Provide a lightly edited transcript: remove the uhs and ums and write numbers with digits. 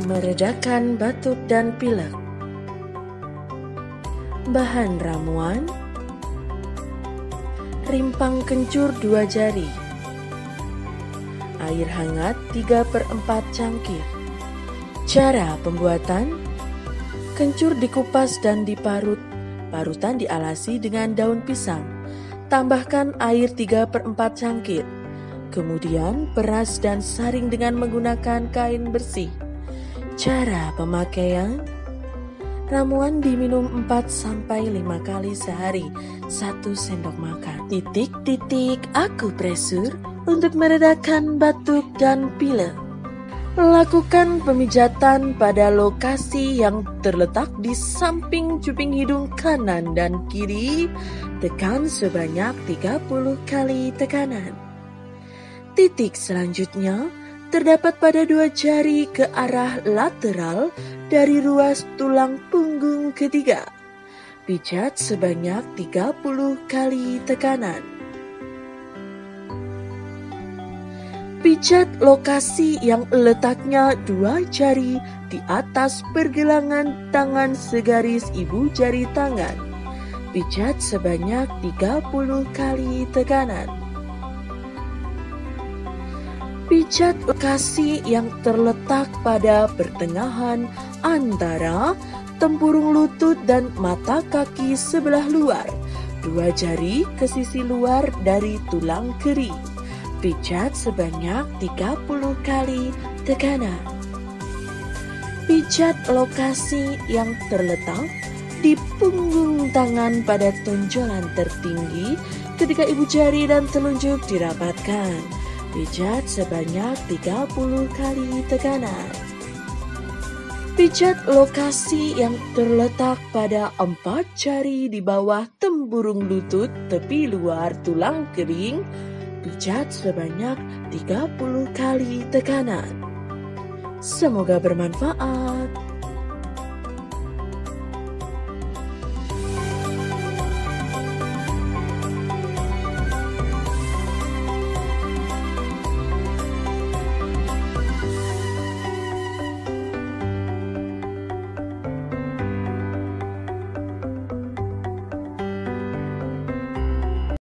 Meredakan batuk dan pilek. Bahan ramuan: rimpang kencur 2 jari, air hangat 3/4 cangkir. Cara pembuatan: kencur dikupas dan diparut, parutan dialasi dengan daun pisang. Tambahkan air 3/4 cangkir. Kemudian peras dan saring dengan menggunakan kain bersih. Cara pemakaian: ramuan diminum 4-5 kali sehari, 1 sendok makan. Akupresur untuk meredakan batuk dan pilek. Lakukan pemijatan pada lokasi yang terletak di samping cuping hidung kanan dan kiri. Tekan sebanyak 30 kali tekanan. Titik selanjutnya terdapat pada 2 jari ke arah lateral dari ruas tulang punggung ketiga. Pijat sebanyak 30 kali tekanan. Pijat lokasi yang letaknya 2 jari di atas pergelangan tangan segaris ibu jari tangan. Pijat sebanyak 30 kali tekanan. Pijat lokasi yang terletak pada pertengahan antara tempurung lutut dan mata kaki sebelah luar. 2 jari ke sisi luar dari tulang kering. Pijat sebanyak 30 kali tekanan. Pijat lokasi yang terletak di punggung tangan pada tonjolan tertinggi ketika ibu jari dan telunjuk dirapatkan. Pijat sebanyak 30 kali tekanan. Pijat lokasi yang terletak pada 4 jari di bawah tempurung lutut tepi luar tulang kering. Pijat sebanyak 30 kali tekanan. Semoga bermanfaat.